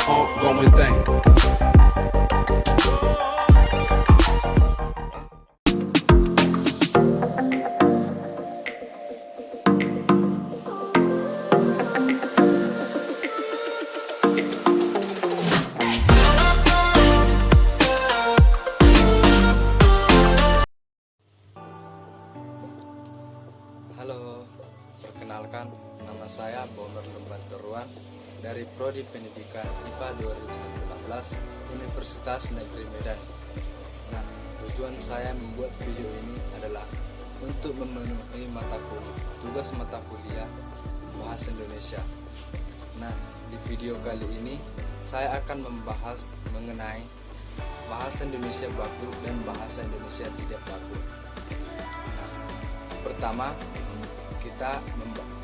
ongoing thing. Halo, perkenalkan, nama saya Bomer Lembanteruan dari Prodi Pendidikan IPA 2019 Universitas Negeri Medan. Nah, tujuan saya membuat video ini adalah untuk memenuhi tugas mata kuliah Bahasa Indonesia. Nah, di video kali ini saya akan membahas mengenai Bahasa Indonesia baku dan Bahasa Indonesia tidak baku. Pertama,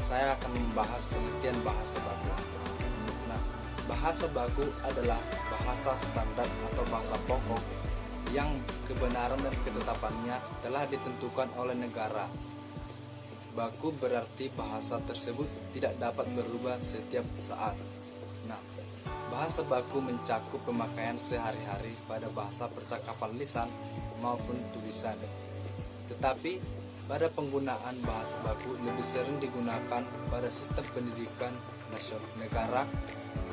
saya akan membahas pengertian bahasa baku. Nah, bahasa baku adalah bahasa standar atau bahasa pokok yang kebenaran dan ketetapannya telah ditentukan oleh negara. Baku berarti bahasa tersebut tidak dapat berubah setiap saat. Nah, bahasa baku mencakup pemakaian sehari-hari pada bahasa percakapan lisan maupun tulisan. Tetapi pada penggunaan bahasa baku lebih sering digunakan pada sistem pendidikan nasional negara,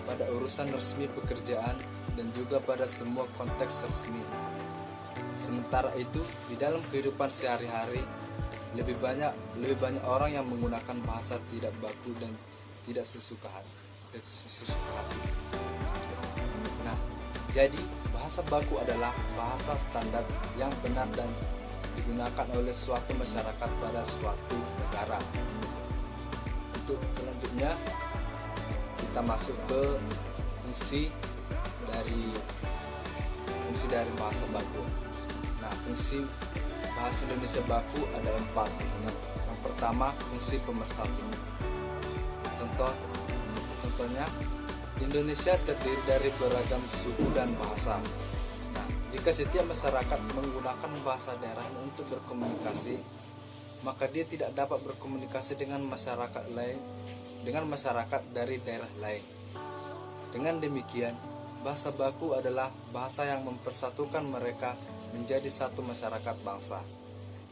pada urusan resmi pekerjaan, dan juga pada semua konteks resmi. Sementara itu, di dalam kehidupan sehari-hari lebih banyak orang yang menggunakan bahasa tidak baku dan tidak sesuka hati. Nah, jadi bahasa baku adalah bahasa standar yang benar dan digunakan oleh suatu masyarakat pada suatu negara. Untuk selanjutnya kita masuk ke fungsi dari bahasa baku. Nah, fungsi bahasa Indonesia baku ada 4. Yang pertama, fungsi pemersatu. Contohnya, Indonesia terdiri dari beragam suku dan bahasa. Jika setiap masyarakat menggunakan bahasa daerahnya untuk berkomunikasi, maka dia tidak dapat berkomunikasi dengan masyarakat dari daerah lain. Dengan demikian, bahasa baku adalah bahasa yang mempersatukan mereka menjadi satu masyarakat bangsa.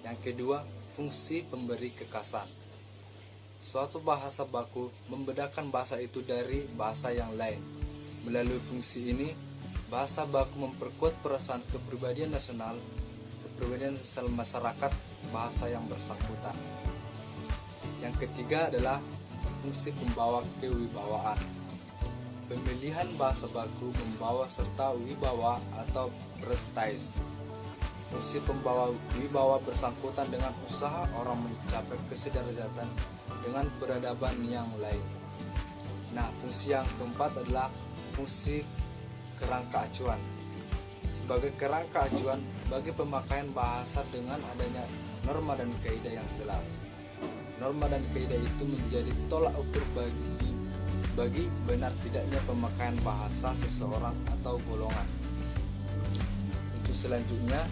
Yang kedua, fungsi pemberi kekasan. Suatu bahasa baku membedakan bahasa itu dari bahasa yang lain. Melalui fungsi ini, bahasa baku memperkuat perasaan kepribadian nasional masyarakat bahasa yang bersangkutan. Yang ketiga adalah fungsi pembawa kewibawaan. Pemilihan bahasa baku membawa serta wibawa atau prestige. Fungsi pembawa wibawa bersangkutan dengan usaha orang mencapai kesederajatan dengan peradaban yang lain. Nah, fungsi yang keempat adalah fungsi kerangka acuan. Sebagai kerangka acuan bagi pemakaian bahasa dengan adanya norma dan kaidah yang jelas. Norma dan kaidah itu menjadi tolak ukur bagi benar tidaknya pemakaian bahasa seseorang atau golongan. Untuk selanjutnya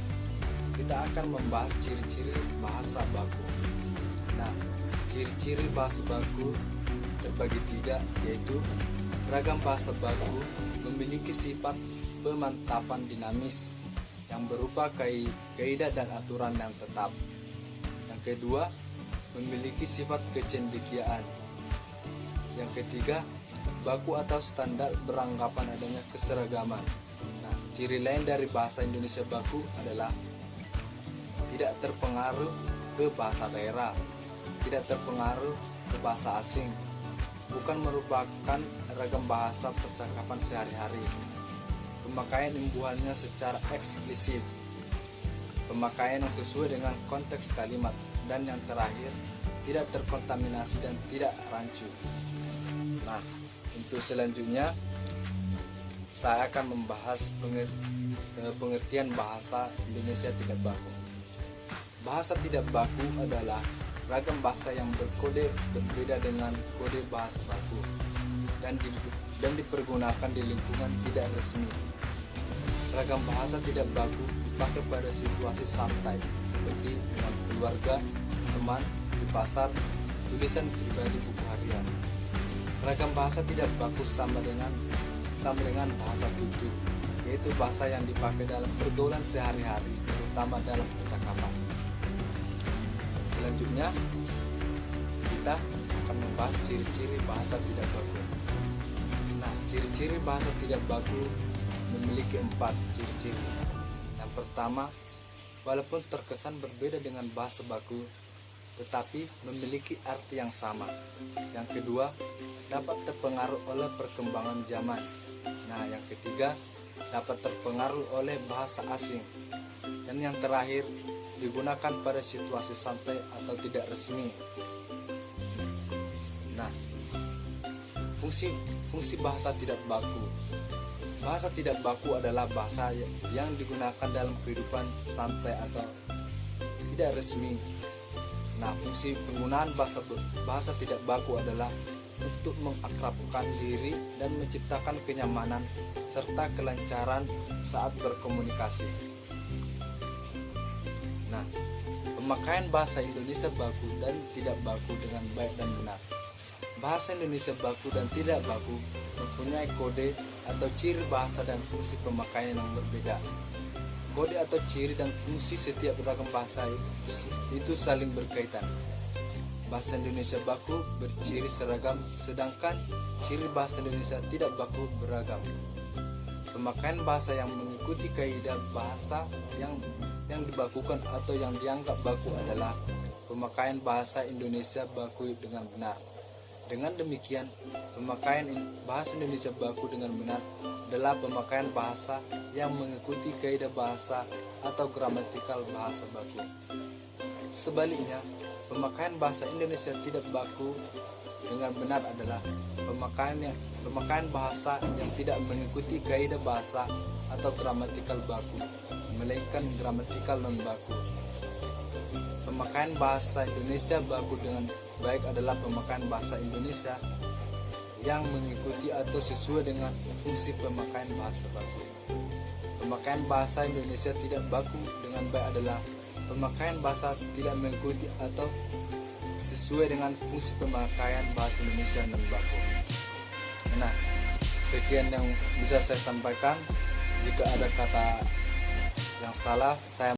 kita akan membahas ciri-ciri bahasa baku. Nah, ciri-ciri bahasa baku terbagi 3, yaitu ragam bahasa baku memiliki sifat pemantapan dinamis yang berupa kaidah dan aturan yang tetap. Yang kedua, memiliki sifat kecendekiaan. Yang ketiga, baku atau standar beranggapan adanya keseragaman. Nah, ciri lain dari bahasa Indonesia baku adalah tidak terpengaruh ke bahasa daerah, tidak terpengaruh ke bahasa asing, bukan merupakan ragam bahasa percakapan sehari-hari. Pemakaian imbuhannya secara eksplisit, pemakaian yang sesuai dengan konteks kalimat, dan yang terakhir tidak terkontaminasi dan tidak rancu. Nah, untuk selanjutnya saya akan membahas pengertian bahasa Indonesia tidak baku. Bahasa tidak baku adalah ragam bahasa yang berkode berbeda dengan kode bahasa baku dan dipergunakan di lingkungan tidak resmi. Ragam bahasa tidak baku dipakai pada situasi santai seperti dengan keluarga, teman, di pasar, tulisan pribadi, buku harian. Ragam bahasa tidak baku sama dengan sama dengan bahasa tutur, yaitu bahasa yang dipakai dalam pergaulan sehari-hari, terutama dalam percakapan. Selanjutnya, kita akan membahas ciri-ciri bahasa tidak baku. Nah, ciri-ciri bahasa tidak baku memiliki 4 ciri-ciri. Yang pertama, walaupun terkesan berbeda dengan bahasa baku, tetapi memiliki arti yang sama. Yang kedua, dapat terpengaruh oleh perkembangan zaman. Nah, yang ketiga, dapat terpengaruh oleh bahasa asing. Dan yang terakhir, digunakan pada situasi santai atau tidak resmi. Nah, fungsi bahasa tidak baku. Bahasa tidak baku adalah bahasa yang digunakan dalam kehidupan santai atau tidak resmi. Nah, fungsi penggunaan bahasa tidak baku adalah untuk mengakrabkan diri dan menciptakan kenyamanan serta kelancaran saat berkomunikasi. Nah, pemakaian bahasa Indonesia baku dan tidak baku dengan baik dan benar. Bahasa Indonesia baku dan tidak baku mempunyai kode atau ciri bahasa dan fungsi pemakaian yang berbeda. Kode atau ciri dan fungsi setiap beragam bahasa itu saling berkaitan. Bahasa Indonesia baku berciri seragam, sedangkan ciri bahasa Indonesia tidak baku beragam. Pemakaian bahasa yang mengikuti kaidah bahasa yang dibakukan atau yang dianggap baku adalah pemakaian bahasa Indonesia baku dengan benar. Dengan demikian, pemakaian bahasa Indonesia baku dengan benar adalah pemakaian bahasa yang mengikuti kaidah bahasa atau gramatikal bahasa baku. Sebaliknya, pemakaian bahasa Indonesia tidak baku dengan benar adalah pemakaian bahasa yang tidak mengikuti kaidah bahasa atau gramatikal baku, melainkan gramatikal non baku. Pemakaian bahasa Indonesia baku dengan baik adalah pemakaian bahasa Indonesia yang mengikuti atau sesuai dengan fungsi pemakaian bahasa baku. Pemakaian bahasa Indonesia tidak baku dengan baik adalah pemakaian bahasa tidak mengikuti atau sesuai dengan fungsi pemakaian bahasa Indonesia non baku. Nah, sekian yang bisa saya sampaikan. Jika ada kata yang salah, saya